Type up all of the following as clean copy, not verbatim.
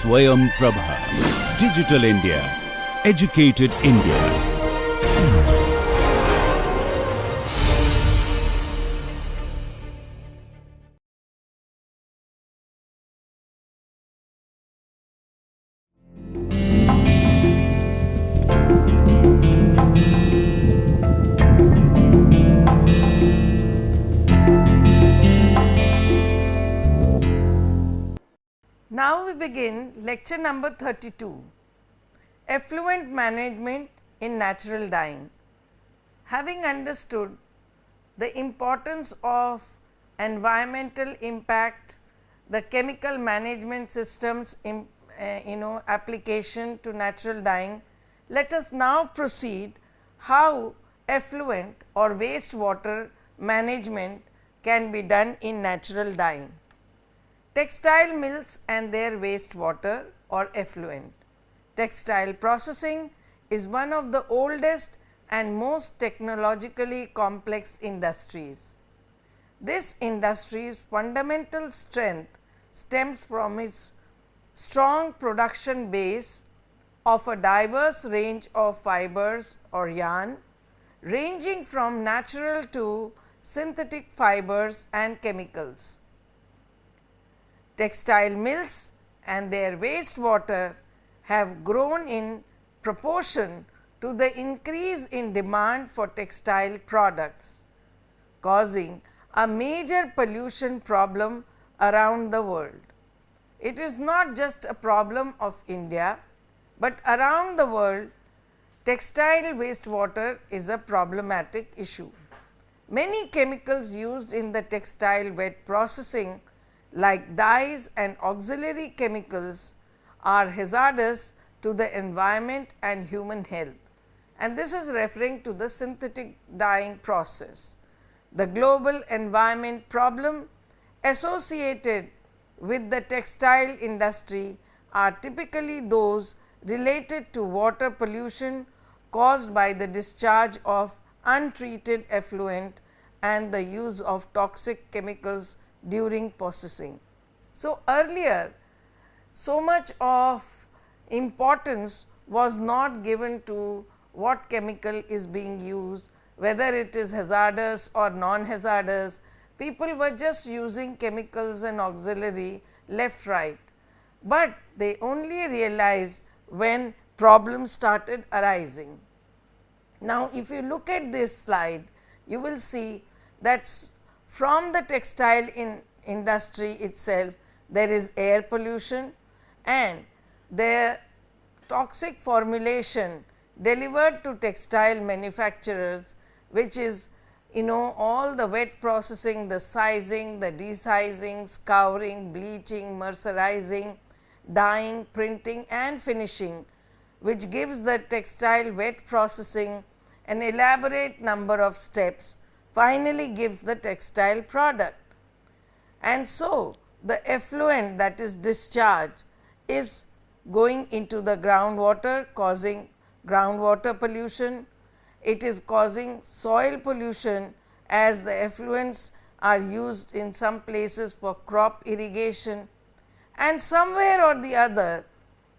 Swayam Prabha. Digital India. Educated India. Now we begin lecture number 32, Effluent Management in Natural Dyeing. Having understood the importance of environmental impact, the chemical management systems application to natural dyeing, let us now proceed how effluent or wastewater management can be done in natural dyeing. Textile mills and their wastewater or effluent. Textile processing is one of the oldest and most technologically complex industries. This industry's fundamental strength stems from its strong production base of a diverse range of fibers or yarn, ranging from natural to synthetic fibers and chemicals. Textile mills and their wastewater have grown in proportion to the increase in demand for textile products, causing a major pollution problem around the world. It is not just a problem of India, but around the world textile wastewater is a problematic issue. Many chemicals used in the textile wet processing like dyes and auxiliary chemicals are hazardous to the environment and human health, and this is referring to the synthetic dyeing process. The global environment problem associated with the textile industry are typically those related to water pollution caused by the discharge of untreated effluent and the use of toxic chemicals during processing. So, earlier so much of importance was not given to what chemical is being used, whether it is hazardous or non-hazardous. People were just using chemicals and auxiliary left right, but they only realized when problems started arising. Now, if you look at this slide, you will see that from the textile industry itself, there is air pollution and the toxic formulation delivered to textile manufacturers, which is all the wet processing, the sizing, the desizing, scouring, bleaching, mercerizing, dyeing, printing and finishing, which gives the textile wet processing an elaborate number of steps, finally gives the textile product. And so, the effluent that is discharged is going into the groundwater, causing groundwater pollution. It is causing soil pollution as the effluents are used in some places for crop irrigation, and somewhere or the other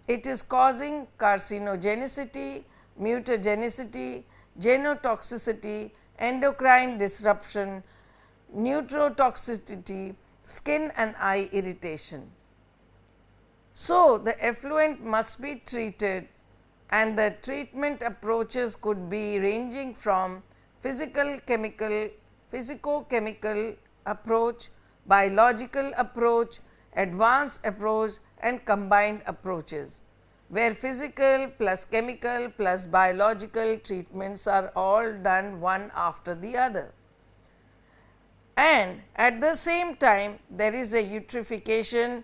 it is causing carcinogenicity, mutagenicity, genotoxicity, endocrine disruption, neurotoxicity, skin and eye irritation. So, the effluent must be treated, and the treatment approaches could be ranging from physico-chemical approach, biological approach, advanced approach and combined approaches, where physical plus chemical plus biological treatments are all done one after the other. And at the same time, there is a eutrophication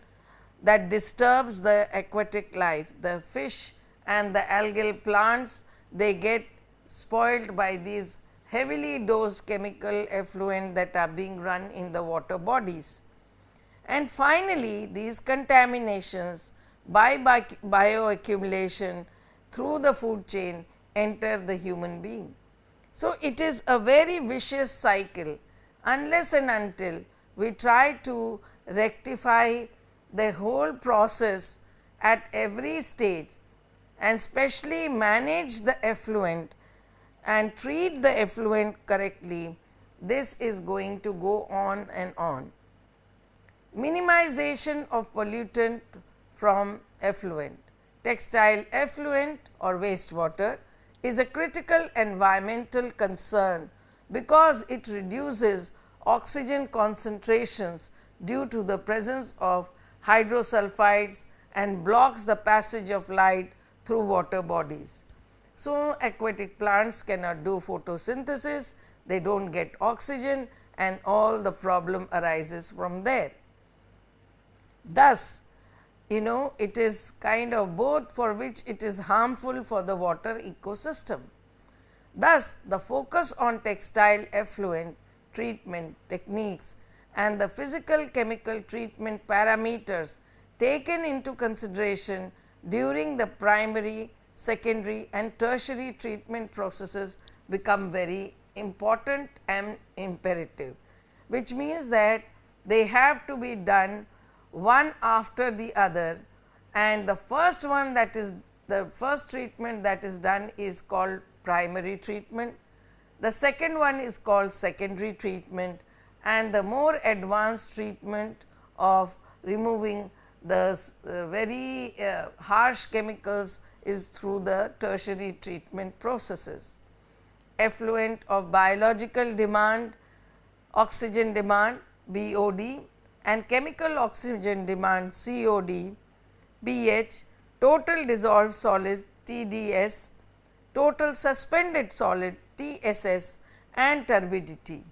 that disturbs the aquatic life. The fish and the algal plants, they get spoiled by these heavily dosed chemical effluent that are being run in the water bodies. And finally, these contaminations by bioaccumulation through the food chain enter the human being. So, it is a very vicious cycle unless and until we try to rectify the whole process at every stage and specially manage the effluent and treat the effluent correctly, this is going to go on and on. Minimization of pollutant from effluent. Textile effluent or wastewater is a critical environmental concern because it reduces oxygen concentrations due to the presence of hydrosulfides and blocks the passage of light through water bodies. So, aquatic plants cannot do photosynthesis, they do not get oxygen and all the problem arises from there. Thus, it is kind of both for which it is harmful for the water ecosystem. Thus, the focus on textile effluent treatment techniques and the physical chemical treatment parameters taken into consideration during the primary, secondary and tertiary treatment processes become very important and imperative, which means that they have to be done one after the other, and the first one, that is the first treatment that is done, is called primary treatment. The second one is called secondary treatment, and the more advanced treatment of removing the very harsh chemicals is through the tertiary treatment processes. Effluent of biological demand, oxygen demand BOD, and chemical oxygen demand COD, pH, total dissolved solid TDS, total suspended solid TSS and turbidity.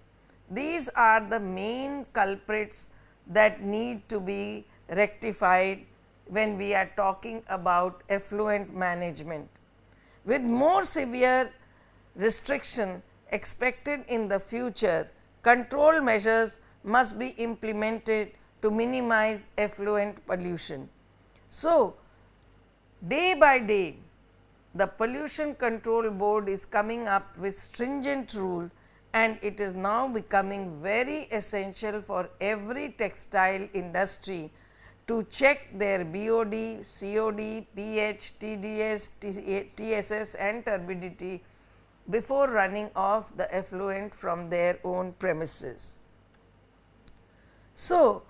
These are the main culprits that need to be rectified when we are talking about effluent management. With more severe restriction expected in the future, control measures must be implemented to minimize effluent pollution. So, day by day the Pollution Control Board is coming up with stringent rules, and it is now becoming very essential for every textile industry to check their BOD, COD, pH, TDS, TSS and turbidity before running off the effluent from their own premises. So,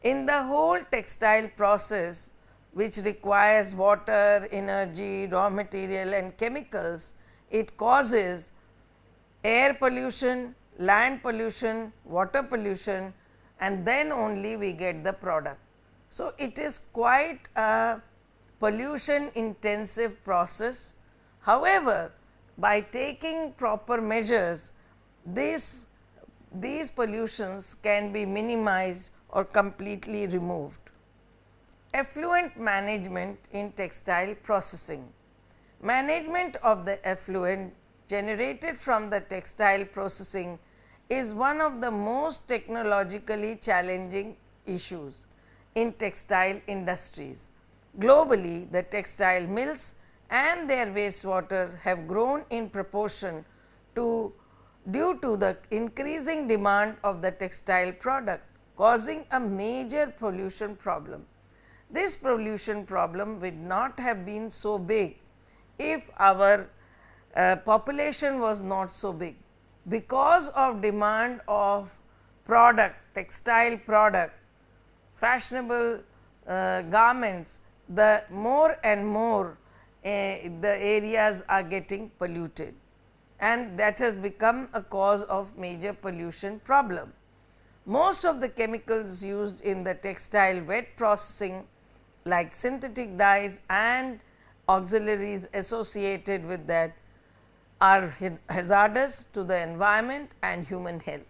in the whole textile process, which requires water, energy, raw material and chemicals, it causes air pollution, land pollution, water pollution, and then only we get the product. So, it is quite a pollution intensive process. However, by taking proper measures, these pollutions can be minimized or completely removed. Effluent management in textile processing. Management of the effluent generated from the textile processing is one of the most technologically challenging issues in textile industries. Globally, the textile mills and their wastewater have grown in proportion due to the increasing demand of the textile product, causing a major pollution problem. This pollution problem would not have been so big if our population was not so big. Because of demand of product, textile product, fashionable garments, the more and more the areas are getting polluted, and that has become a cause of major pollution problem. Most of the chemicals used in the textile wet processing, like synthetic dyes and auxiliaries associated with that, are hazardous to the environment and human health.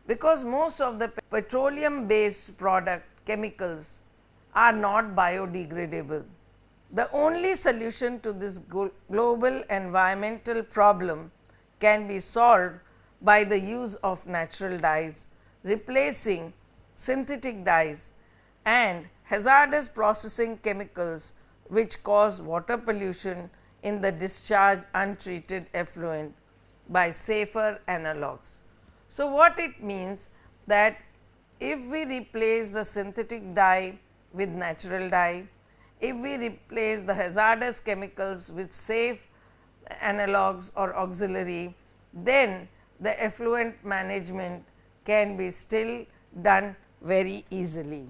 Because most of the petroleum based product chemicals are not biodegradable. The only solution to this global environmental problem can be solved by the use of natural dyes, replacing synthetic dyes and hazardous processing chemicals which cause water pollution in the discharged untreated effluent by safer analogues. So, what it means that if we replace the synthetic dye with natural dye, if we replace the hazardous chemicals with safe analogues or auxiliary, then the effluent management can be still done very easily.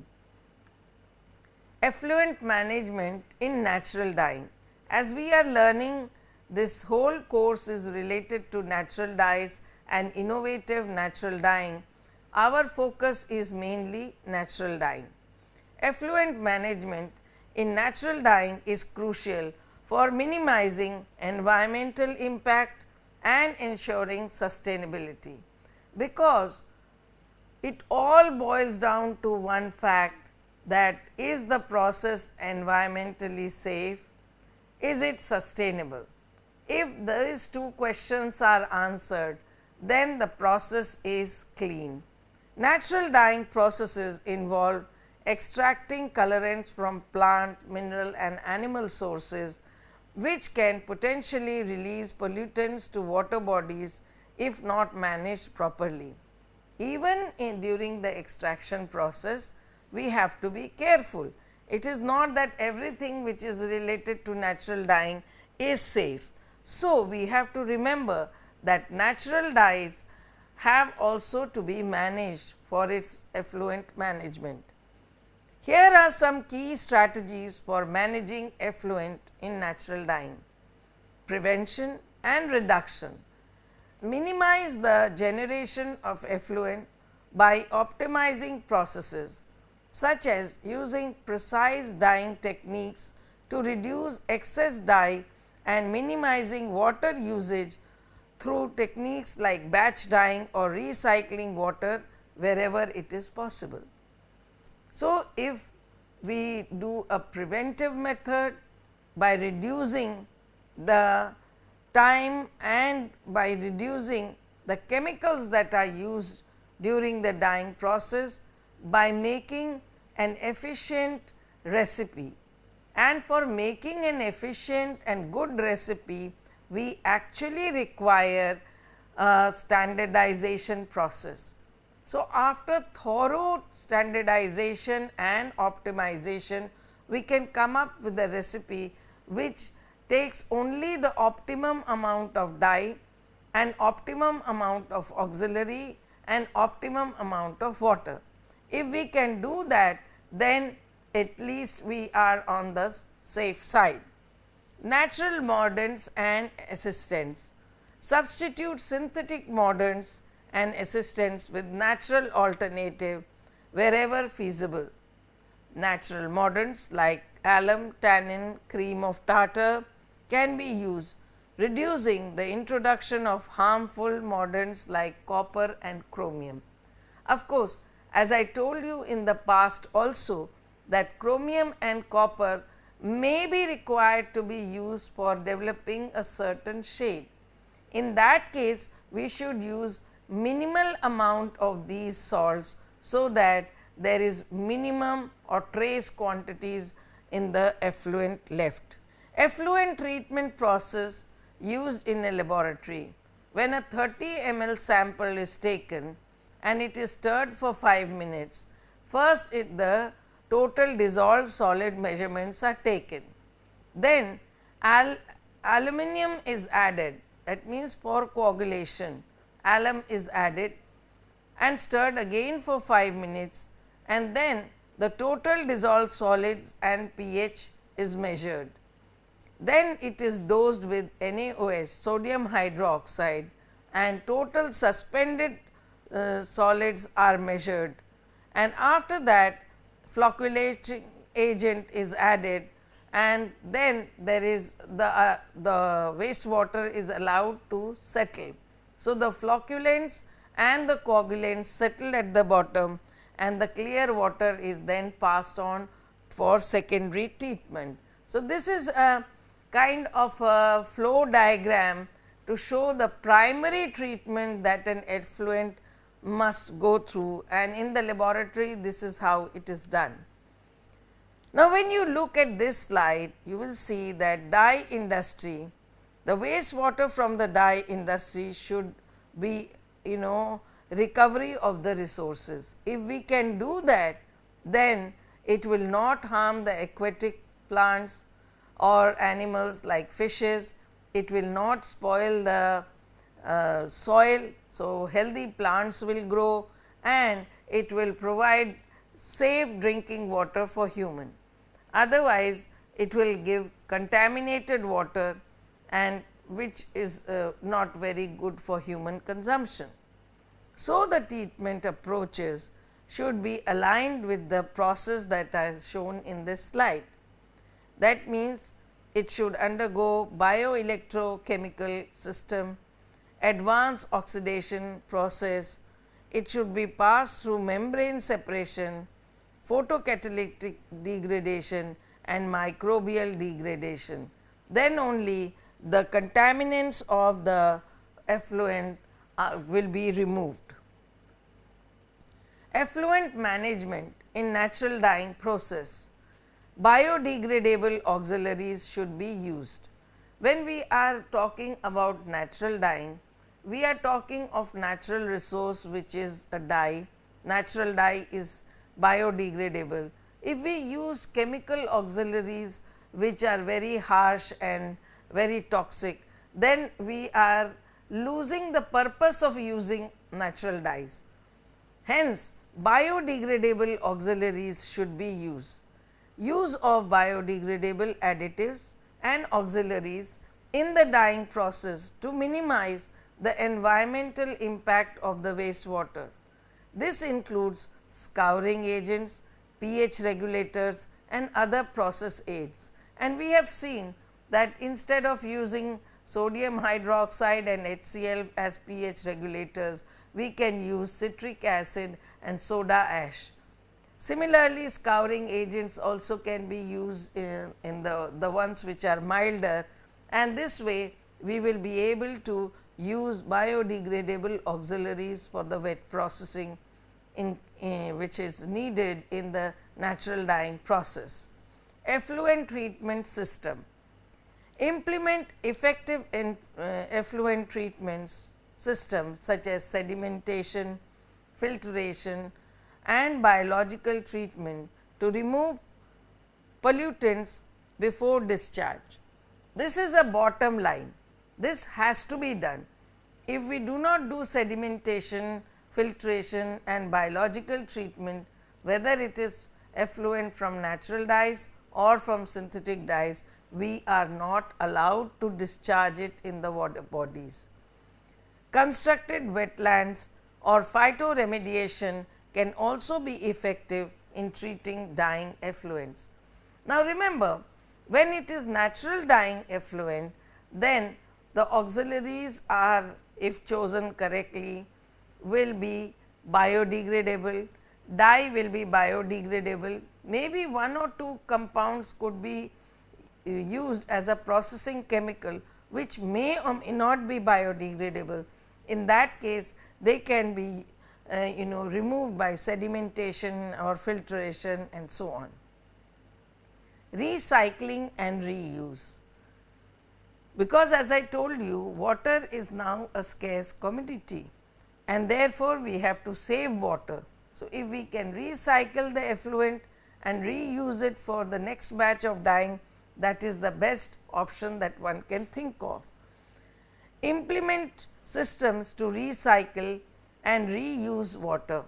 Effluent management in natural dyeing. As we are learning, this whole course is related to natural dyes and innovative natural dyeing. Our focus is mainly natural dyeing. Effluent management in natural dyeing is crucial for minimizing environmental impact and ensuring sustainability, because it all boils down to one fact, that is the process environmentally safe, is it sustainable. If these two questions are answered, then the process is clean. Natural dyeing processes involve extracting colorants from plant, mineral and animal sources, which can potentially release pollutants to water bodies if not managed properly. Even during the extraction process, we have to be careful. It is not that everything which is related to natural dyeing is safe. So, we have to remember that natural dyes have also to be managed for its effluent management. Here are some key strategies for managing effluent in natural dyeing. Prevention and reduction. Minimize the generation of effluent by optimizing processes, such as using precise dyeing techniques to reduce excess dye and minimizing water usage through techniques like batch dyeing or recycling water wherever it is possible. So, if we do a preventive method by reducing the time and by reducing the chemicals that are used during the dyeing process, by making an efficient recipe, and for making an efficient and good recipe, we actually require a standardization process. So, after thorough standardization and optimization, we can come up with a recipe which takes only the optimum amount of dye and optimum amount of auxiliary and optimum amount of water. If we can do that, then at least we are on the safe side. Natural mordants and assistants. Substitute synthetic mordants and assistants with natural alternative wherever feasible. Natural mordants like alum, tannin, cream of tartar can be used, reducing the introduction of harmful mordants like copper and chromium. Of course, as I told you in the past also, that chromium and copper may be required to be used for developing a certain shade. In that case, we should use minimal amount of these salts, so that there is minimum or trace quantities in the effluent left. Effluent treatment process used in a laboratory. When a 30 ml sample is taken and it is stirred for 5 minutes, first the total dissolved solid measurements are taken. Then aluminum is added, that means for coagulation, alum is added and stirred again for 5 minutes, and then the total dissolved solids and pH is measured. Then it is dosed with NaOH, sodium hydroxide, and total suspended solids are measured, and after that flocculating agent is added, and then there is the wastewater is allowed to settle. So, the flocculants and the coagulants settle at the bottom, and the clear water is then passed on for secondary treatment. So, this is a kind of a flow diagram to show the primary treatment that an effluent must go through, and in the laboratory this is how it is done. Now, when you look at this slide, you will see that dye industry, the wastewater from the dye industry should be recovery of the resources. If we can do that, then it will not harm the aquatic plants or animals like fishes. It will not spoil the soil, so healthy plants will grow, and it will provide safe drinking water for human. Otherwise, it will give contaminated water, and which is not very good for human consumption. So, the treatment approaches should be aligned with the process that I have shown in this slide. That means, it should undergo bioelectrochemical system, advanced oxidation process, it should be passed through membrane separation, photocatalytic degradation and microbial degradation. Then only the contaminants of the effluent will be removed. Effluent management in natural dyeing process. Biodegradable auxiliaries should be used. When we are talking about natural dyeing, we are talking of natural resource which is a dye. Natural dye is biodegradable. If we use chemical auxiliaries which are very harsh and very toxic, then we are losing the purpose of using natural dyes. Hence, biodegradable auxiliaries should be used. Use of biodegradable additives and auxiliaries in the dyeing process to minimize the environmental impact of the wastewater. This includes scouring agents, pH regulators and other process aids. And we have seen that instead of using sodium hydroxide and HCl as pH regulators, we can use citric acid and soda ash. Similarly, scouring agents also can be used in the ones which are milder, and this way we will be able to use biodegradable auxiliaries for the wet processing which is needed in the natural dyeing process. Effluent treatment system. Implement effective effluent treatments systems such as sedimentation, filtration and biological treatment to remove pollutants before discharge. This is a bottom line. This has to be done. If we do not do sedimentation, filtration and biological treatment, whether it is effluent from natural dyes or from synthetic dyes, we are not allowed to discharge it in the water bodies. Constructed wetlands or phytoremediation can also be effective in treating dyeing effluents. Now, remember, when it is natural dyeing effluent, then the auxiliaries are, if chosen correctly, will be biodegradable, dye will be biodegradable, maybe one or two compounds could be used as a processing chemical which may or may not be biodegradable. In that case, they can be removed by sedimentation or filtration and so on. Recycling and reuse. Because as I told you, water is now a scarce commodity and therefore, we have to save water. So, if we can recycle the effluent and reuse it for the next batch of dyeing, that is the best option that one can think of. Implement systems to recycle and reuse water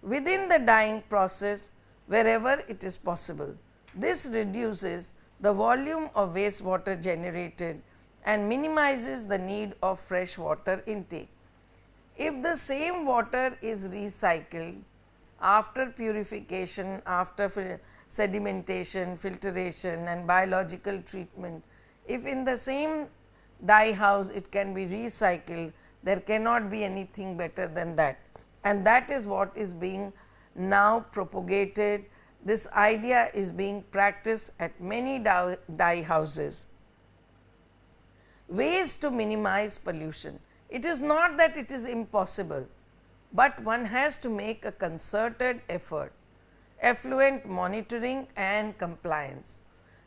within the dyeing process wherever it is possible. This reduces the volume of wastewater generated and minimizes the need of fresh water intake. If the same water is recycled after purification, after sedimentation, filtration and biological treatment, if in the same dye house it can be recycled, there cannot be anything better than that, and that is what is being now propagated. This idea is being practiced at many dye houses. Ways to minimize pollution. It is not that it is impossible, but one has to make a concerted effort. Effluent monitoring and compliance.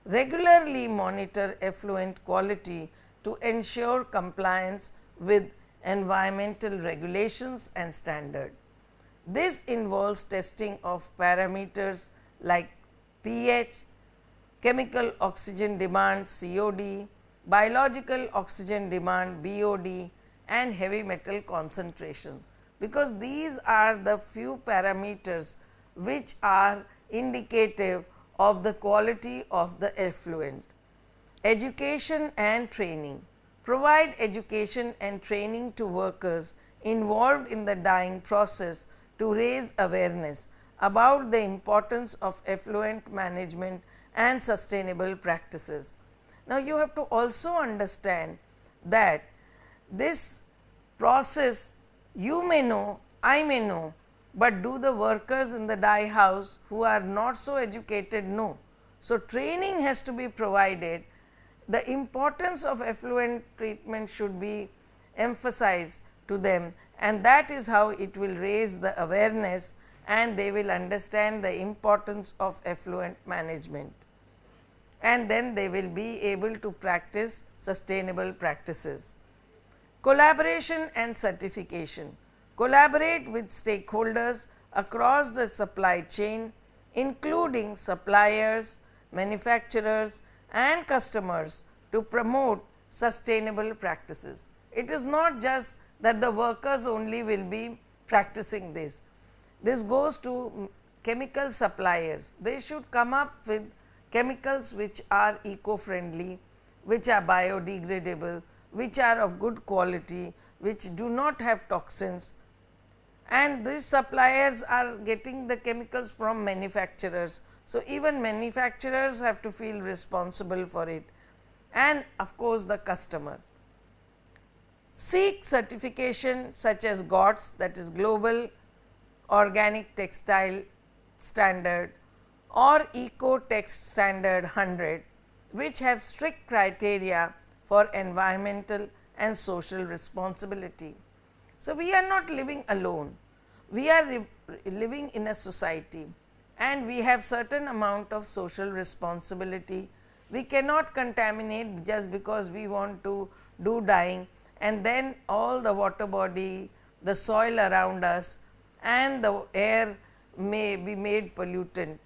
Regularly monitor effluent quality to ensure compliance with environmental regulations and standard. This involves testing of parameters like pH, chemical oxygen demand COD, biological oxygen demand BOD, and heavy metal concentration, because these are the few parameters which are indicative of the quality of the effluent. Education and training. Provide education and training to workers involved in the dyeing process to raise awareness about the importance of effluent management and sustainable practices. Now, you have to also understand that this process you may know, I may know, but do the workers in the dye house who are not so educated know? So, training has to be provided. The importance of effluent treatment should be emphasized to them, and that is how it will raise the awareness and they will understand the importance of effluent management, and then they will be able to practice sustainable practices. Collaboration and certification. Collaborate with stakeholders across the supply chain, including suppliers, manufacturers, and customers, to promote sustainable practices. It is not just that the workers only will be practicing this. This goes to chemical suppliers. They should come up with chemicals which are eco-friendly, which are biodegradable, which are of good quality, which do not have toxins, and these suppliers are getting the chemicals from manufacturers. So, even manufacturers have to feel responsible for it, and of course, the customer. Seek certification such as GOTS, that is Global Organic Textile Standard, or Eco-Text Standard 100, which have strict criteria for environmental and social responsibility. So, we are not living alone, we are living in a society, and we have certain amount of social responsibility. We cannot contaminate just because we want to do dyeing, and then all the water body, the soil around us, and the air may be made pollutant.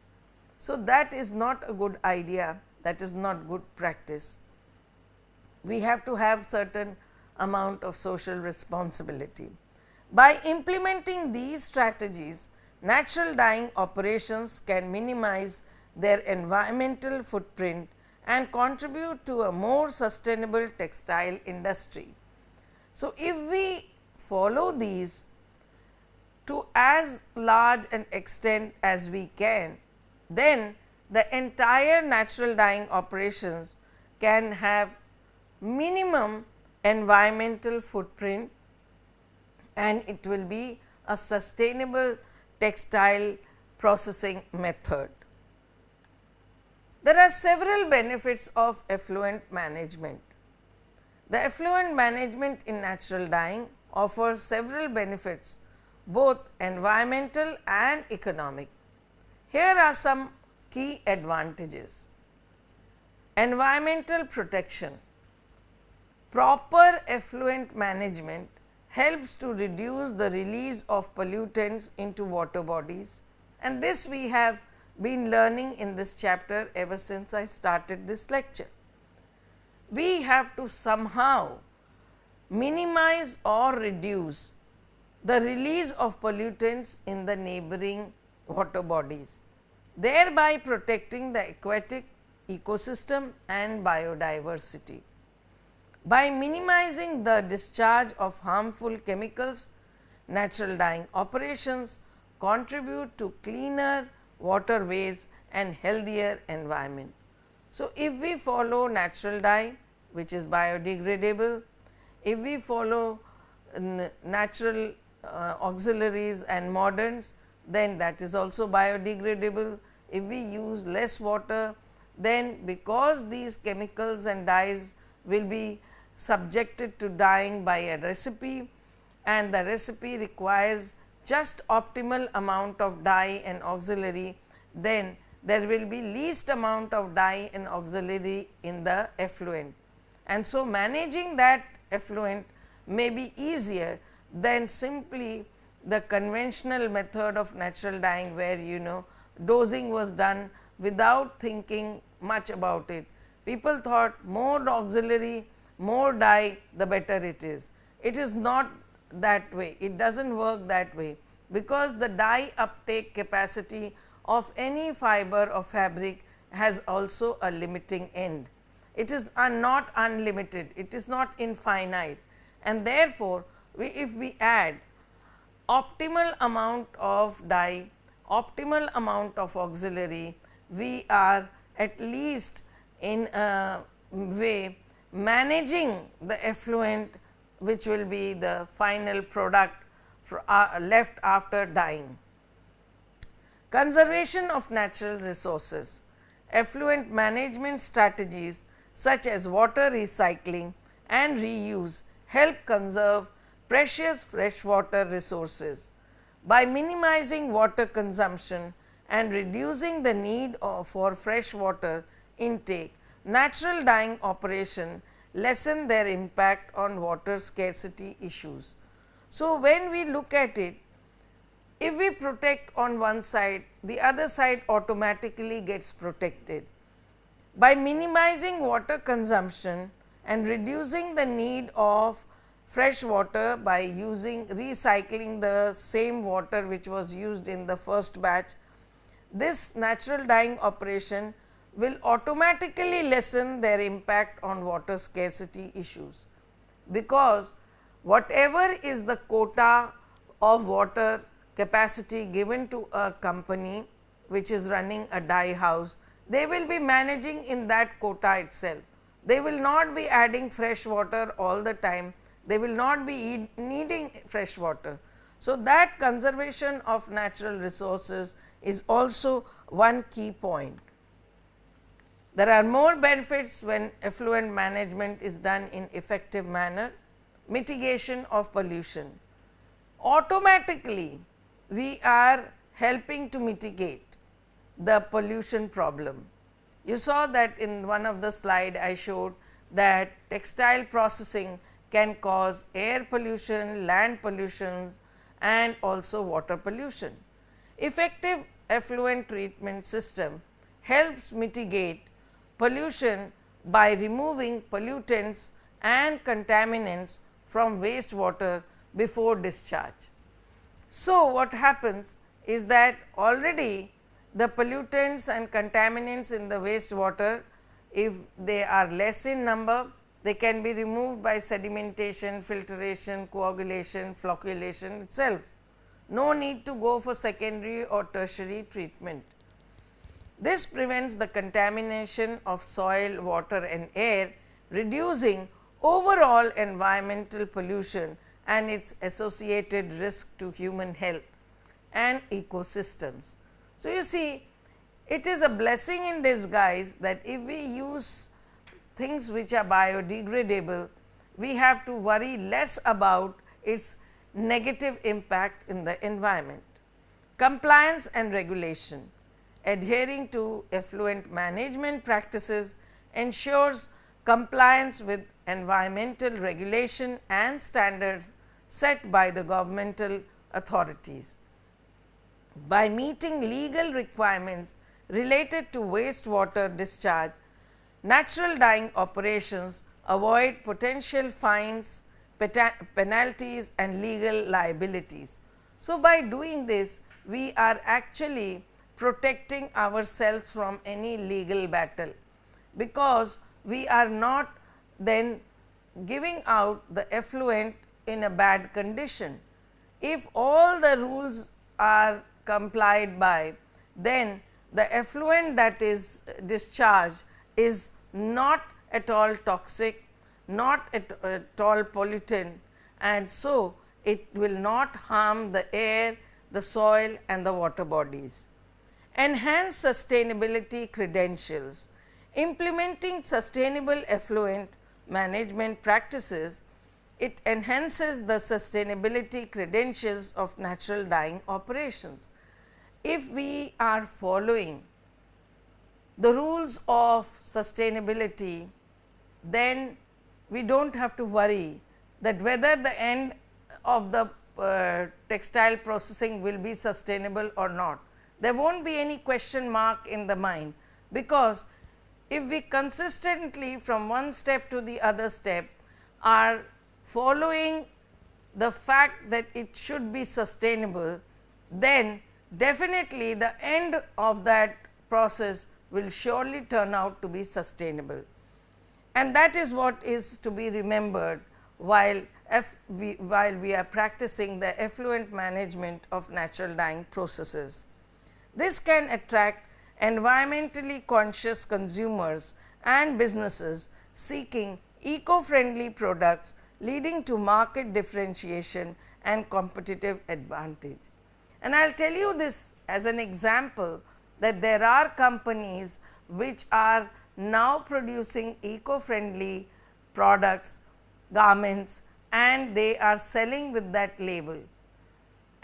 So, that is not a good idea, that is not good practice. We have to have certain amount of social responsibility. By implementing these strategies, natural dyeing operations can minimize their environmental footprint and contribute to a more sustainable textile industry. So, if we follow these to as large an extent as we can, then the entire natural dyeing operations can have minimum environmental footprint, and it will be a sustainable textile processing method. There are several benefits of effluent management. The effluent management in natural dyeing offers several benefits, both environmental and economic. Here are some key advantages. Environmental protection. Proper effluent management helps to reduce the release of pollutants into water bodies, and this we have been learning in this chapter ever since I started this lecture. We have to somehow minimize or reduce the release of pollutants in the neighboring water bodies, thereby protecting the aquatic ecosystem and biodiversity. By minimizing the discharge of harmful chemicals, natural dyeing operations contribute to cleaner waterways and healthier environment. So, if we follow natural dye, which is biodegradable, if we follow natural auxiliaries and moderns, then that is also biodegradable. If we use less water, then because these chemicals and dyes will be subjected to dyeing by a recipe, and the recipe requires just optimal amount of dye and auxiliary, then there will be least amount of dye and auxiliary in the effluent. And so, managing that effluent may be easier than simply the conventional method of natural dyeing, where dosing was done without thinking much about it. People thought more auxiliary, more dye, the better it is. It is not that way, it does not work that way, because the dye uptake capacity of any fiber of fabric has also a limiting end. It is not unlimited, it is not infinite, and therefore, if we add optimal amount of dye, optimal amount of auxiliary, we are at least in a way managing the effluent which will be the final product left after dyeing. Conservation of natural resources. Effluent management strategies such as water recycling and reuse help conserve precious freshwater resources. By minimizing water consumption and reducing the need for freshwater intake, natural dyeing operation lessen their impact on water scarcity issues. So, when we look at it, if we protect on one side, the other side automatically gets protected. By minimizing water consumption and reducing the need of fresh water by recycling the same water which was used in the first batch, this natural dyeing operation will automatically lessen their impact on water scarcity issues, because whatever is the quota of water capacity given to a company which is running a dye house, they will be managing in that quota itself. They will not be adding fresh water all the time, they will not be needing fresh water. So, that conservation of natural resources is also one key point. There are more benefits when effluent management is done in effective manner. Mitigation of pollution. Automatically, we are helping to mitigate the pollution problem. You saw that in one of the slide I showed that textile processing can cause air pollution, land pollution and also water pollution. Effective effluent treatment system helps mitigate pollution by removing pollutants and contaminants from wastewater before discharge. So, what happens is that already the pollutants and contaminants in the wastewater, if they are less in number, they can be removed by sedimentation, filtration, coagulation, flocculation itself. No need to go for secondary or tertiary treatment. This prevents the contamination of soil, water and air, reducing overall environmental pollution and its associated risk to human health and ecosystems. So, you see, it is a blessing in disguise that if we use things which are biodegradable, we have to worry less about its negative impact in the environment. Compliance and regulation. Adhering to effluent management practices ensures compliance with environmental regulation and standards set by the governmental authorities. By meeting legal requirements related to wastewater discharge, natural dyeing operations avoid potential fines, penalties and legal liabilities. So, by doing this, we are actually protecting ourselves from any legal battle, because we are not then giving out the effluent in a bad condition. If all the rules are complied by, then the effluent that is discharged is not at all toxic, not at all pollutant, and so it will not harm the air, the soil and the water bodies. Enhance sustainability credentials. Implementing sustainable effluent management practices, it enhances the sustainability credentials of natural dyeing operations. If we are following the rules of sustainability, then we do not have to worry that whether the end of the textile processing will be sustainable or not. There will not be any question mark in the mind, because if we consistently from one step to the other step are following the fact that it should be sustainable, then definitely the end of that process will surely turn out to be sustainable. And that is what is to be remembered while we are practicing the effluent management of natural dyeing processes. This can attract environmentally conscious consumers and businesses seeking eco-friendly products, leading to market differentiation and competitive advantage. And I will tell you this as an example, that there are companies which are now producing eco-friendly products, garments, and they are selling with that label.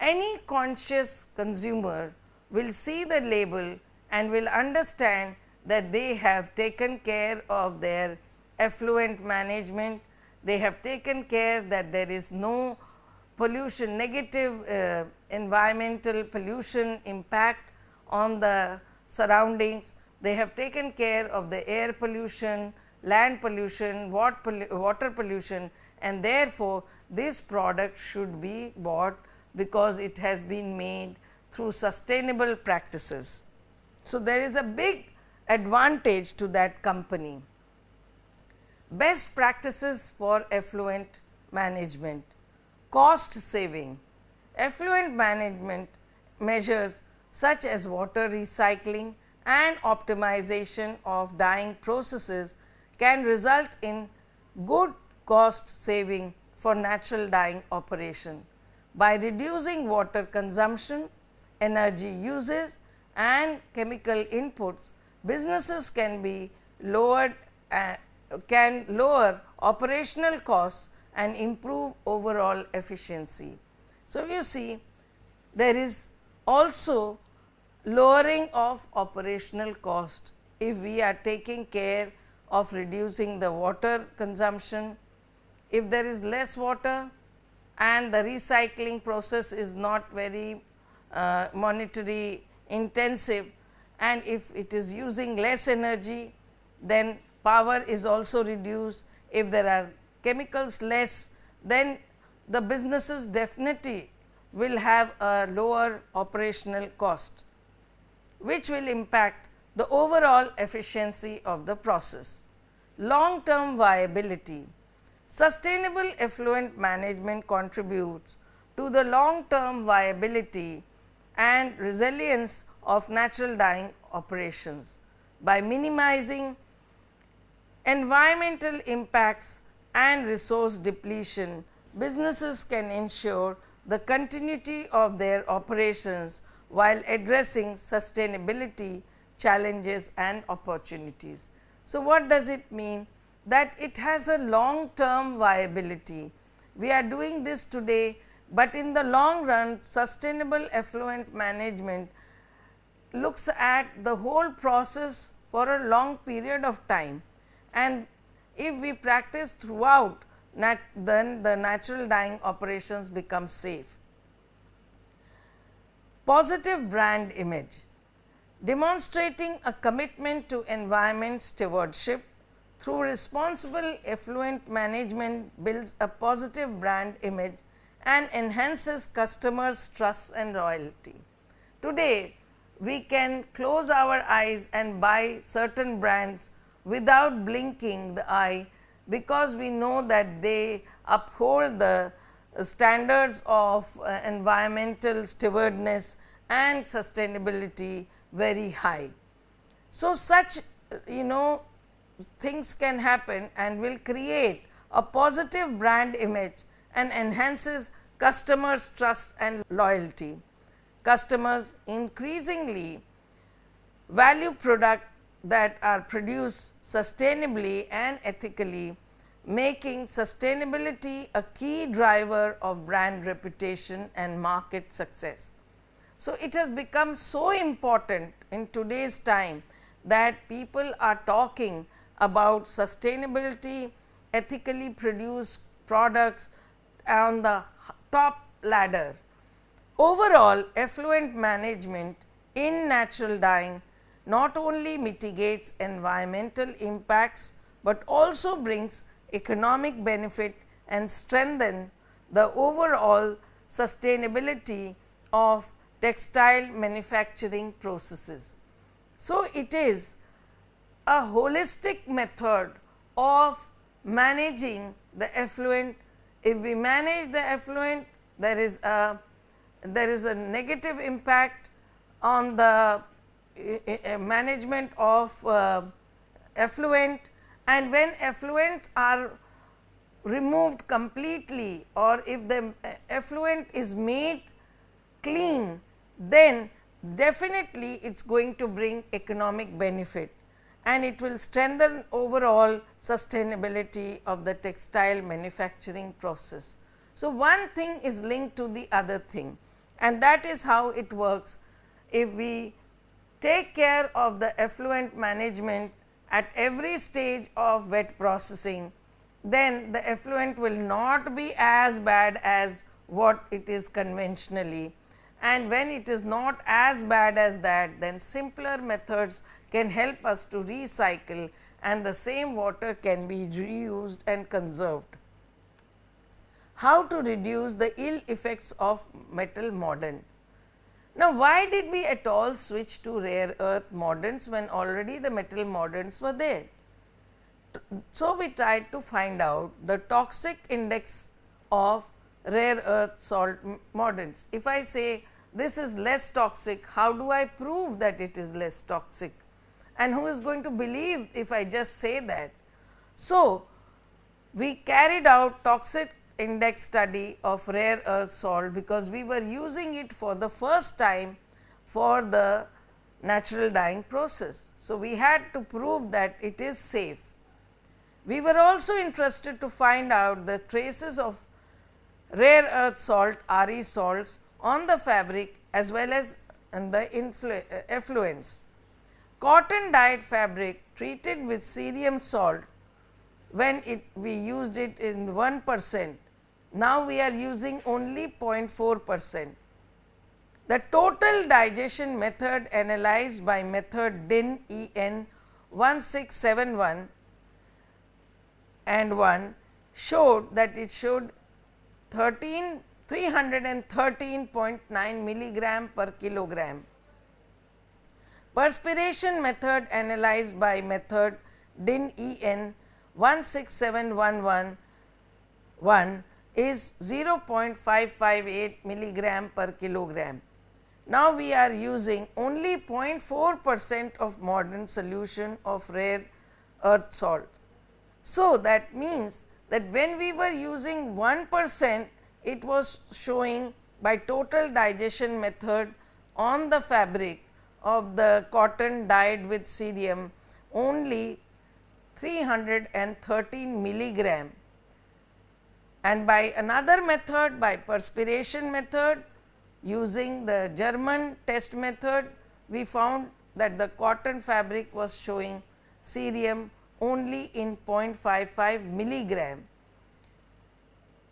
Any conscious consumer will see the label and will understand that they have taken care of their effluent management, they have taken care that there is no pollution, negative environmental pollution impact on the surroundings. They have taken care of the air pollution, land pollution, water pollution, and therefore, this product should be bought because it has been made through sustainable practices. So, there is a big advantage to that company. Best practices for effluent management. Cost saving. Effluent management measures such as water recycling and optimization of dyeing processes can result in good cost saving for natural dyeing operation. By reducing water consumption, energy uses and chemical inputs, businesses can be lowered can lower operational costs and improve overall efficiency. So, you see there is also lowering of operational cost if we are taking care of reducing the water consumption. If there is less water and the recycling process is not very monetary intensive, and if it is using less energy, then power is also reduced. If there are chemicals less, then the businesses definitely will have a lower operational cost, which will impact the overall efficiency of the process. Long term viability. Sustainable effluent management contributes to the long term viability and resilience of natural dyeing operations. By minimizing environmental impacts and resource depletion, businesses can ensure the continuity of their operations while addressing sustainability challenges and opportunities. So, what does it mean? That it has a long term viability. We are doing this today, but in the long run sustainable effluent management looks at the whole process for a long period of time, and if we practice throughout, then the natural dyeing operations become safe. Positive brand image. Demonstrating a commitment to environment stewardship through responsible effluent management builds a positive brand image and enhances customers' trust and loyalty. Today, we can close our eyes and buy certain brands without blinking the eye, because we know that they uphold the standards of environmental stewardness and sustainability very high. So, such things can happen and will create a positive brand image and enhances customers' trust and loyalty. Customers increasingly value products that are produced sustainably and ethically, making sustainability a key driver of brand reputation and market success. So, it has become so important in today's time that people are talking about sustainability, ethically produced products on the top ladder. Overall, effluent management in natural dyeing not only mitigates environmental impacts, but also brings economic benefit and strengthen the overall sustainability of textile manufacturing processes. So, it is a holistic method of managing the effluent. If we manage the effluent, there is a negative impact on the management of effluent, and when effluent are removed completely, or if the effluent is made clean, then definitely it is going to bring economic benefit, and it will strengthen overall sustainability of the textile manufacturing process. So, one thing is linked to the other thing, and that is how it works. If we take care of the effluent management at every stage of wet processing, then the effluent will not be as bad as what it is conventionally, and when it is not as bad as that, then simpler methods can help us to recycle, and the same water can be reused and conserved. How to reduce the ill effects of metal mordant? Now, why did we at all switch to rare earth mordants when already the metal mordants were there? So, we tried to find out the toxic index of rare earth salt mordants. If I say this is less toxic, how do I prove that it is less toxic? And who is going to believe if I just say that? So, we carried out toxic index study of rare earth salt, because we were using it for the first time for the natural dyeing process. So, we had to prove that it is safe. We were also interested to find out the traces of rare earth salt, RE salts, on the fabric as well as in the effluents. Cotton dyed fabric treated with cerium salt, when we used it in 1%, now we are using only 0.4%. The total digestion method analyzed by method DIN EN 1671 and 1 showed that it showed 313.9 milligram per kilogram. Perspiration method analyzed by method DIN EN 16711 is 0.558 milligram per kilogram. Now, we are using only 0.4% of mordant solution of rare earth salt. So, that means that when we were using 1%, it was showing by total digestion method on the fabric of the cotton dyed with cerium only 313 milligram, and by another method, by perspiration method, using the German test method, we found that the cotton fabric was showing cerium only in 0.55 milligram.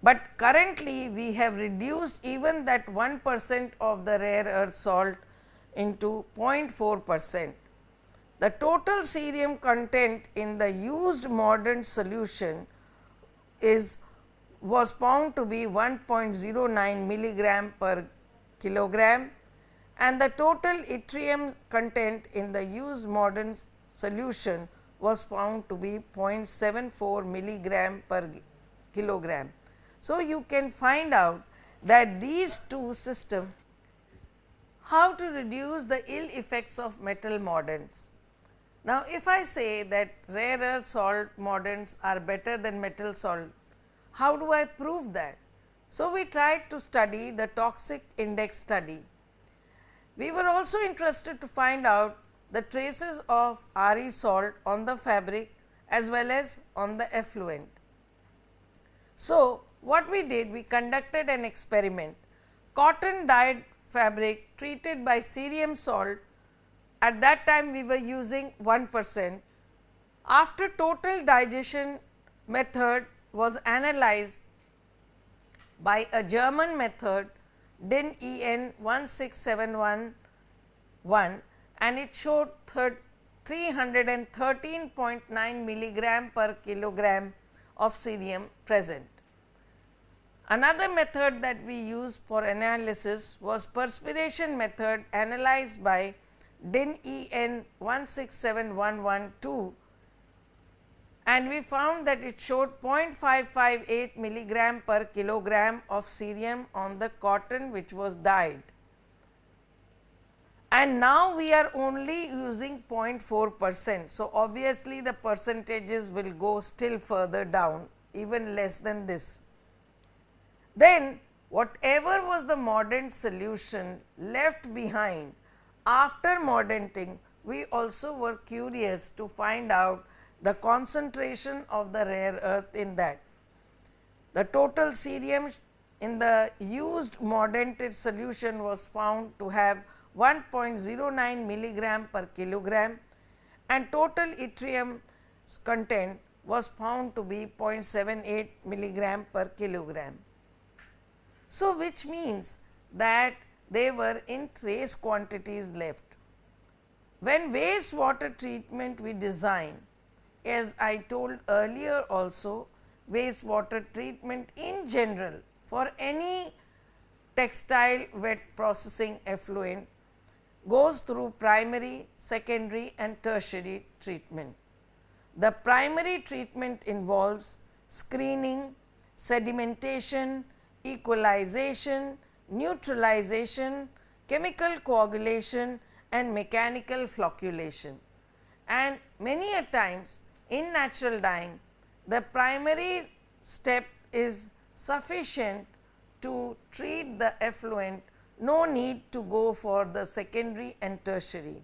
But currently, we have reduced even that 1% of the rare earth salt into 0.4%. The total cerium content in the used mordant solution was found to be 1.09 milligram per kilogram, and the total yttrium content in the used mordant solution was found to be 0.74 milligram per kilogram. So, you can find out that these two systems, how to reduce the ill effects of metal mordants. Now, if I say that rare earth salt mordants are better than metal salt, how do I prove that? So, we tried to study the toxic index study. We were also interested to find out the traces of RE salt on the fabric as well as on the effluent. So, what we did, we conducted an experiment. Cotton dyed fabric treated by cerium salt, at that time we were using 1%. After total digestion method was analyzed by a German method DIN EN 16711, and it showed 313.9 milligram per kilogram of cerium present. Another method that we used for analysis was perspiration method analyzed by DIN EN 167112, and we found that it showed 0.558 milligram per kilogram of cerium on the cotton which was dyed. And now we are only using 0.4%. So, obviously, the percentages will go still further down, even less than this. Then whatever was the mordant solution left behind after mordanting, we also were curious to find out the concentration of the rare earth in that. The total cerium in the used mordanted solution was found to have 1.09 milligram per kilogram, and total yttrium content was found to be 0.78 milligram per kilogram. So, which means that they were in trace quantities left. When wastewater treatment we design, as I told earlier also, wastewater treatment in general for any textile wet processing effluent goes through primary, secondary and tertiary treatment. The primary treatment involves screening, sedimentation, equalization, neutralization, chemical coagulation and mechanical flocculation. And many a times in natural dyeing, the primary step is sufficient to treat the effluent, no need to go for the secondary and tertiary.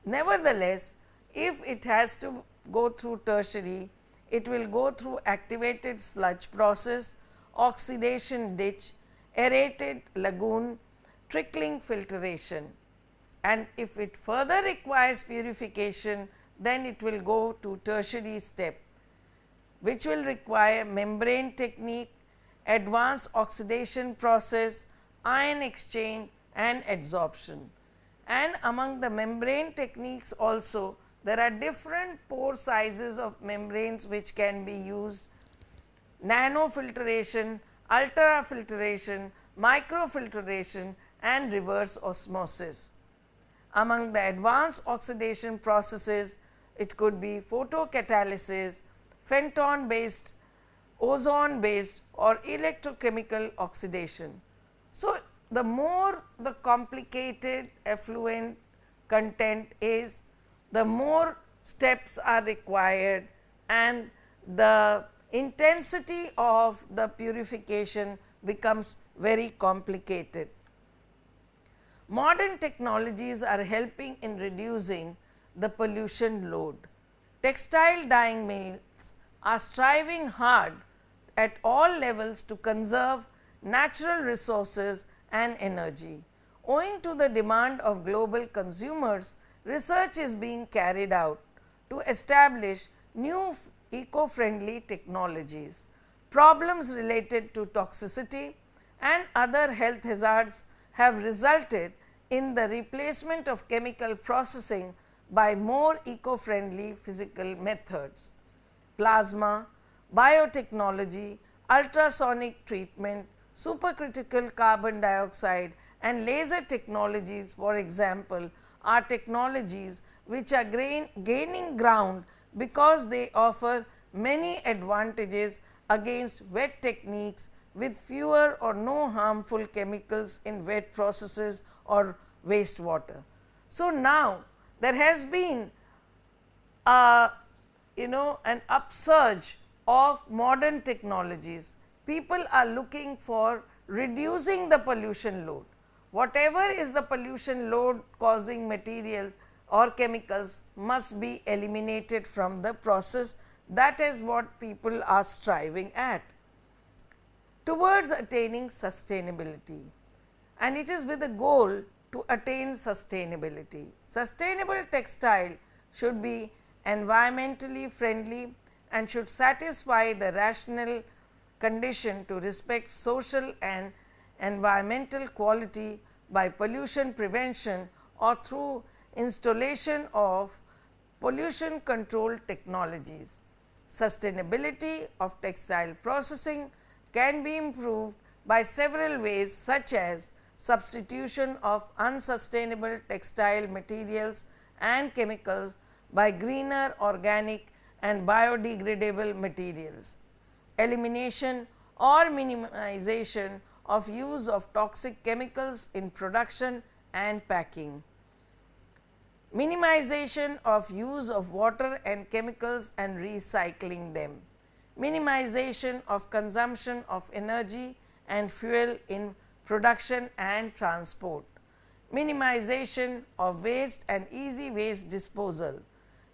Nevertheless, if it has to go through tertiary, it will go through activated sludge process, oxidation ditch, aerated lagoon, trickling filtration, and if it further requires purification, then it will go to tertiary step, which will require membrane technique, advanced oxidation process, ion exchange and adsorption. And among the membrane techniques also, there are different pore sizes of membranes which can be used: nanofiltration, ultrafiltration, microfiltration and reverse osmosis. Among the advanced oxidation processes, it could be photocatalysis, phenton based, ozone based or electrochemical oxidation. So, the more the complicated effluent content is, the more steps are required and the intensity of the purification becomes very complicated. Modern technologies are helping in reducing the pollution load. Textile dyeing mills are striving hard at all levels to conserve natural resources and energy. Owing to the demand of global consumers, research is being carried out to establish new eco-friendly technologies. Problems related to toxicity and other health hazards have resulted in the replacement of chemical processing by more eco-friendly physical methods. Plasma, biotechnology, ultrasonic treatment, supercritical carbon dioxide and laser technologies, for example, are technologies which are gaining ground because they offer many advantages against wet techniques with fewer or no harmful chemicals in wet processes or wastewater. So, now there has been an upsurge of modern technologies. People are looking for reducing the pollution load. Whatever is the pollution load causing material or chemicals must be eliminated from the process. That is what people are striving at towards attaining sustainability, and it is with a goal to attain sustainability. Sustainable textile should be environmentally friendly and should satisfy the rational condition to respect social and environmental quality by pollution prevention or through installation of pollution control technologies. Sustainability of textile processing can be improved by several ways, such as substitution of unsustainable textile materials and chemicals by greener, organic and biodegradable materials, elimination or minimization of use of toxic chemicals in production and packing, minimization of use of water and chemicals and recycling them, minimization of consumption of energy and fuel in production and transport, minimization of waste and easy waste disposal,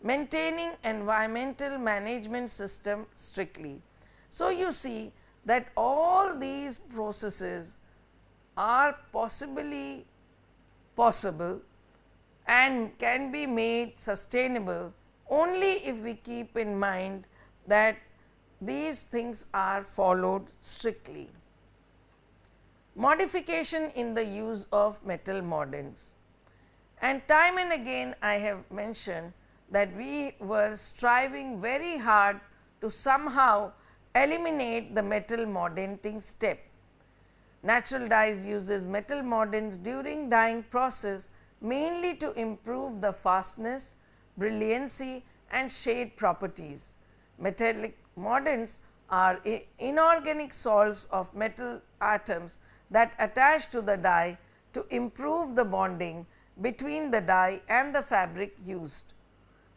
maintaining environmental management system strictly. So, you see that all these processes are possible and can be made sustainable only if we keep in mind that these things are followed strictly. Modification in the use of metal mordants, and time and again I have mentioned that we were striving very hard to somehow eliminate the metal mordanting step. Natural dyes uses metal mordants during dyeing process mainly to improve the fastness, brilliancy and shade properties. Metallic mordants are inorganic salts of metal atoms that attach to the dye to improve the bonding between the dye and the fabric used,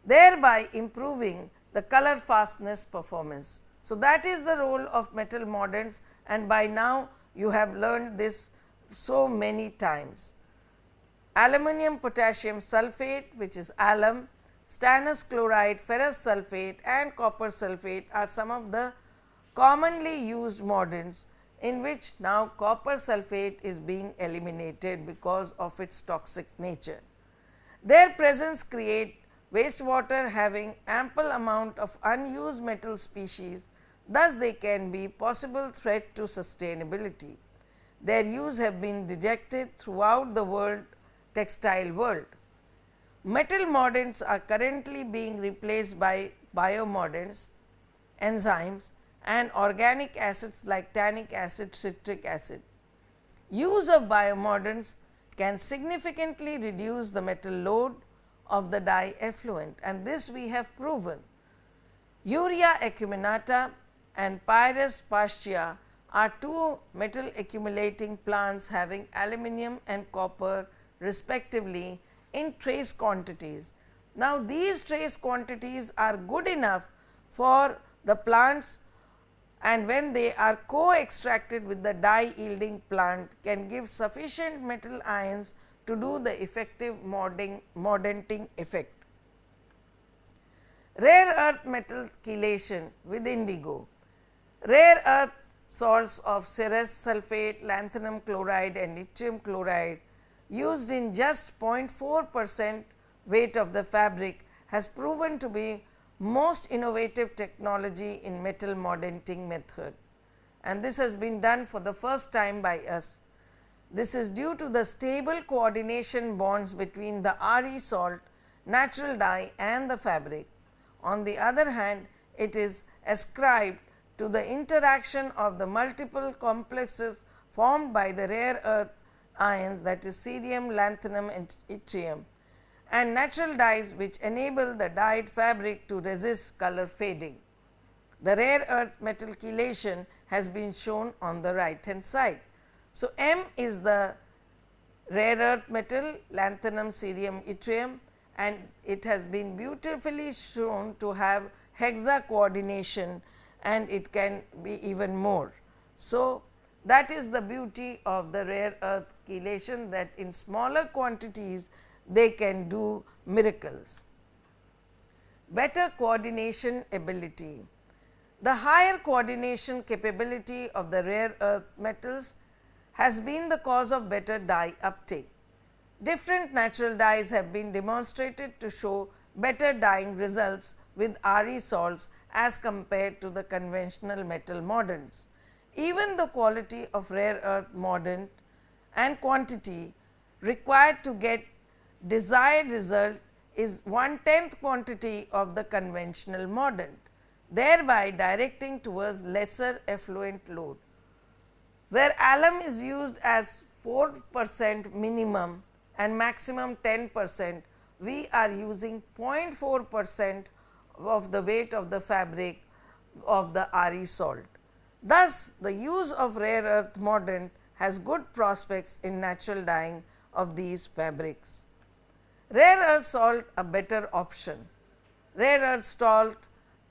thereby improving the color fastness performance. So, that is the role of metal mordants, and by now you have learned this so many times. Aluminum potassium sulphate, which is alum, stannous chloride, ferrous sulphate and copper sulphate are some of the commonly used mordants, in which now copper sulphate is being eliminated because of its toxic nature. Their presence create wastewater having ample amount of unused metal species, thus they can be possible threat to sustainability. Their use have been rejected throughout the textile world. Metal mordants are currently being replaced by biomordants, enzymes and organic acids like tannic acid, citric acid. Use of biomordants can significantly reduce the metal load of the dye effluent, and this we have proven. Urea acuminata and Pyrus pastia are two metal accumulating plants having aluminum and copper respectively in trace quantities. Now, these trace quantities are good enough for the plants, and when they are co-extracted with the dye yielding plant can give sufficient metal ions to do the effective mordanting effect. Rare earth metal chelation with indigo. Rare earth salts of cerous sulphate, lanthanum chloride and yttrium chloride used in just 0.4% weight of the fabric has proven to be most innovative technology in metal mordanting method, and this has been done for the first time by us. This is due to the stable coordination bonds between the RE salt, natural dye and the fabric. On the other hand, it is ascribed to the interaction of the multiple complexes formed by the rare earth ions, that is cerium, lanthanum and yttrium, and natural dyes which enable the dyed fabric to resist color fading. The rare earth metal chelation has been shown on the right hand side. So, M is the rare earth metal lanthanum, cerium, yttrium, and it has been beautifully shown to have hexa coordination, and it can be even more. So, that is the beauty of the rare earth chelation, that in smaller quantities they can do miracles. Better coordination ability. The higher coordination capability of the rare earth metals has been the cause of better dye uptake. Different natural dyes have been demonstrated to show better dyeing results with RE salts as compared to the conventional metal mordants. Even the quality of rare earth mordant and quantity required to get desired result is 1/10 quantity of the conventional mordant, thereby directing towards lesser effluent load. Where alum is used as 4% minimum and maximum 10%, we are using 0.4% of the weight of the fabric of the RE salt. Thus, the use of rare earth mordant has good prospects in natural dyeing of these fabrics. Rare earth salt a better option. Rare earth salt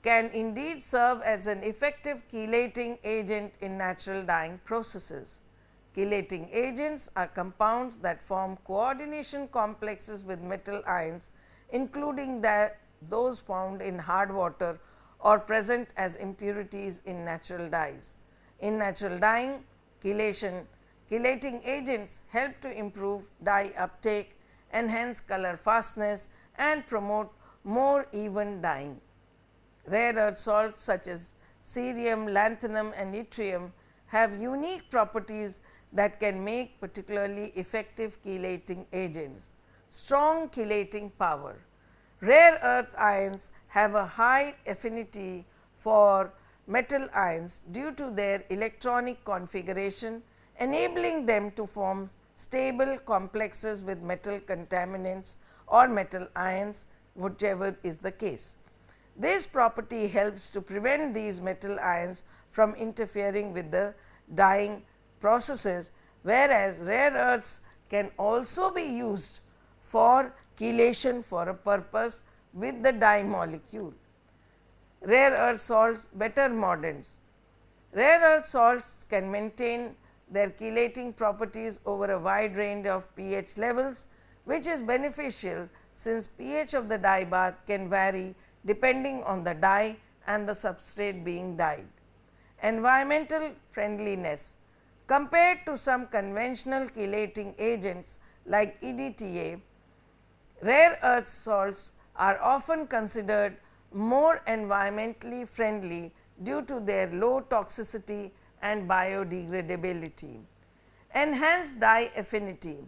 can indeed serve as an effective chelating agent in natural dyeing processes. Chelating agents are compounds that form coordination complexes with metal ions, including those found in hard water or present as impurities in natural dyes. In natural dyeing, chelating agents help to improve dye uptake, enhance color fastness and promote more even dyeing. Rare earth salts such as cerium, lanthanum and yttrium have unique properties that can make particularly effective chelating agents. Strong chelating power. Rare earth ions have a high affinity for metal ions due to their electronic configuration, enabling them to form stable complexes with metal contaminants or metal ions, whichever is the case. This property helps to prevent these metal ions from interfering with the dyeing processes, whereas rare earths can also be used for chelation for a purpose with the dye molecule. Rare earth salts better mordants. Rare earth salts can maintain their chelating properties over a wide range of pH levels, which is beneficial since pH of the dye bath can vary depending on the dye and the substrate being dyed. Environmental friendliness. Compared to some conventional chelating agents like EDTA, rare earth salts are often considered more environmentally friendly due to their low toxicity and biodegradability. Enhanced dye affinity.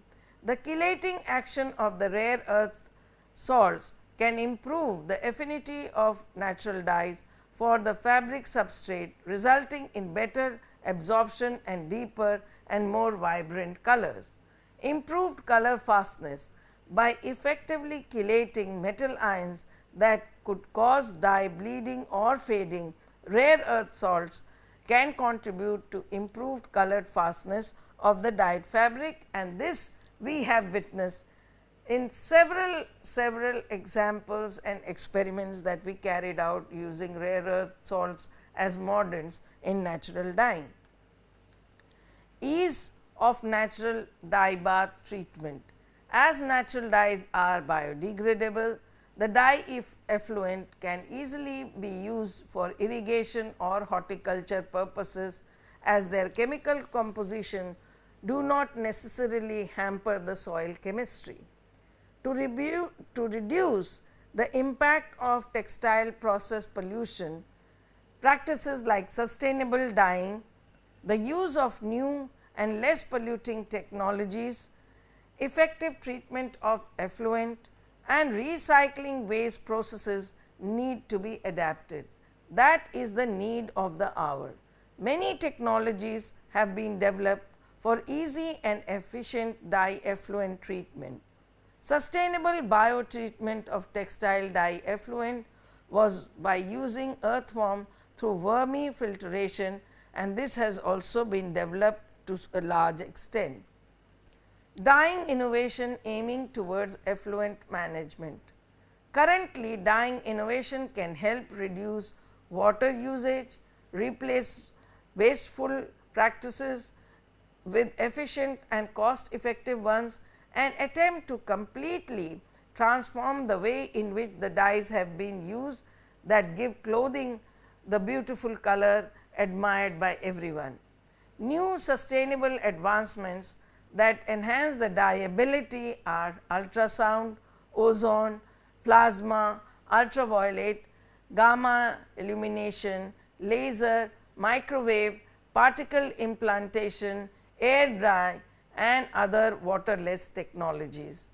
The chelating action of the rare earth salts can improve the affinity of natural dyes for the fabric substrate, resulting in better absorption and deeper and more vibrant colors. Improved color fastness. By effectively chelating metal ions that could cause dye bleeding or fading, rare earth salts can contribute to improved colored fastness of the dyed fabric, and this we have witnessed in several examples and experiments that we carried out using rare earth salts as mordants in natural dyeing. Ease of natural dye bath treatment. As natural dyes are biodegradable, the dye effluent can easily be used for irrigation or horticulture purposes, as their chemical composition do not necessarily hamper the soil chemistry. To reduce the impact of textile process pollution, practices like sustainable dyeing, the use of new and less polluting technologies, effective treatment of effluent and recycling waste processes need to be adapted. That is the need of the hour. Many technologies have been developed for easy and efficient dye effluent treatment. Sustainable biotreatment of textile dye effluent was by using earthworm through vermifiltration, and this has also been developed to a large extent. Dyeing innovation aiming towards effluent management. Currently, dyeing innovation can help reduce water usage, replace wasteful practices with efficient and cost effective ones, and attempt to completely transform the way in which the dyes have been used that give clothing the beautiful color admired by everyone. New sustainable advancements that enhance the dyeability are ultrasound, ozone, plasma, ultraviolet, gamma illumination, laser, microwave, particle implantation, air dye and other waterless technologies.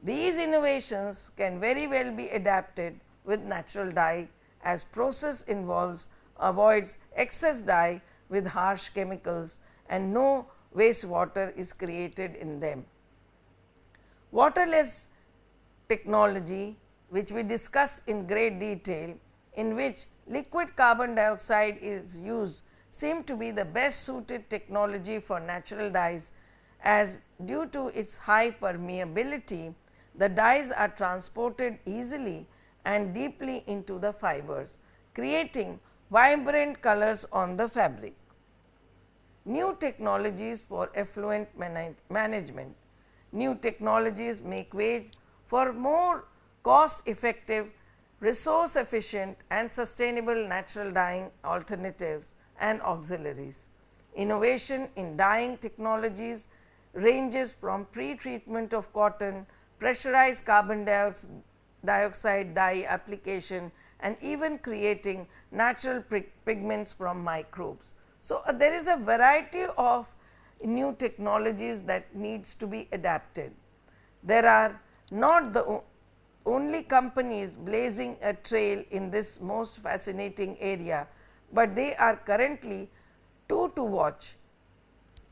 These innovations can very well be adapted with natural dye as process avoids excess dye with harsh chemicals and no wastewater is created in them. Waterless technology, which we discuss in great detail, in which liquid carbon dioxide is used, seem to be the best suited technology for natural dyes, as due to its high permeability, the dyes are transported easily and deeply into the fibers, creating vibrant colors on the fabric. New technologies for effluent management. New technologies make way for more cost effective, resource efficient and sustainable natural dyeing alternatives and auxiliaries. Innovation in dyeing technologies ranges from pre-treatment of cotton, pressurized carbon dioxide dye application and even creating natural pigments from microbes. So, there is a variety of new technologies that needs to be adapted. There are not the only companies blazing a trail in this most fascinating area, but they are currently two to watch.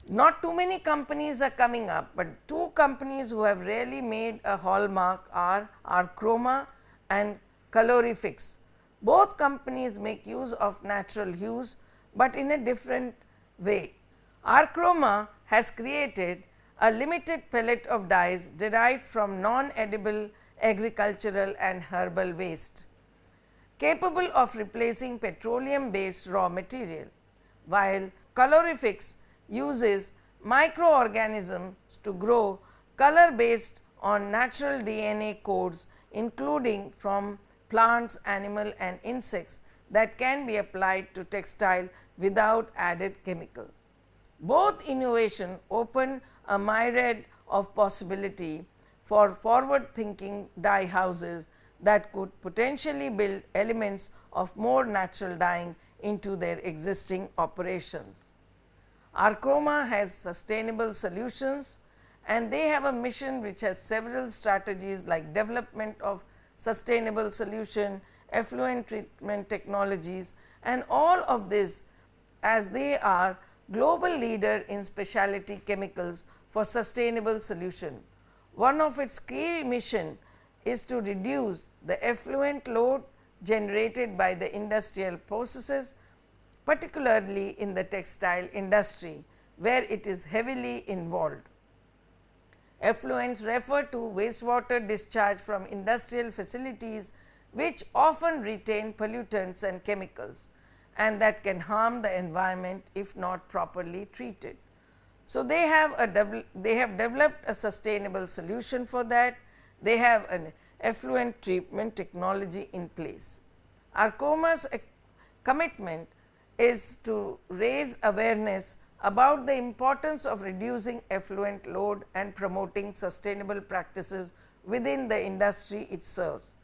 Not too many companies are coming up, but two companies who have really made a hallmark are Archroma and Colorifix. Both companies make use of natural hues, but in a different way. Archroma has created a limited palette of dyes derived from non-edible agricultural and herbal waste, capable of replacing petroleum based raw material, while Colorifix uses microorganisms to grow color based on natural DNA codes, including from plants, animal and insects that can be applied to textile without added chemical. Both innovation open a myriad of possibility for forward thinking dye houses that could potentially build elements of more natural dyeing into their existing operations. Archroma has sustainable solutions and they have a mission which has several strategies like development of sustainable solution, effluent treatment technologies and all of this, as they are global leader in specialty chemicals for sustainable solution. One of its key mission is to reduce the effluent load generated by the industrial processes, particularly in the textile industry where it is heavily involved. Effluents refer to wastewater discharge from industrial facilities which often retain pollutants and chemicals and that can harm the environment if not properly treated. So, they have developed a sustainable solution for that. They have an effluent treatment technology in place. Archroma's commitment is to raise awareness about the importance of reducing effluent load and promoting sustainable practices within the industry it serves.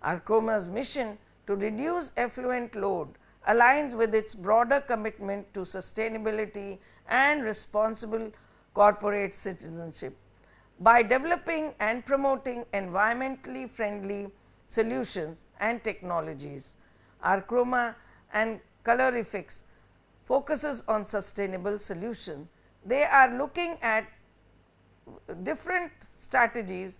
Archroma's mission to reduce effluent load aligns with its broader commitment to sustainability and responsible corporate citizenship. By developing and promoting environmentally friendly solutions and technologies, Archroma and Colorifix focuses on sustainable solution. They are looking at different strategies.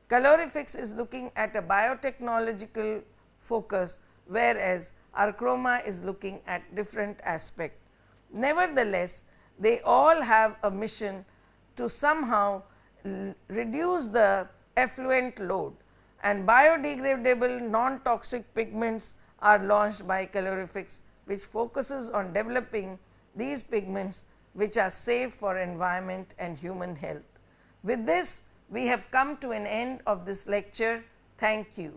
Colorifix is looking at a biotechnological focus, whereas Archroma is looking at different aspect. Nevertheless, they all have a mission to somehow reduce the effluent load, and biodegradable non-toxic pigments are launched by Colorifix, which focuses on developing these pigments which are safe for environment and human health. With this, we have come to an end of this lecture. Thank you.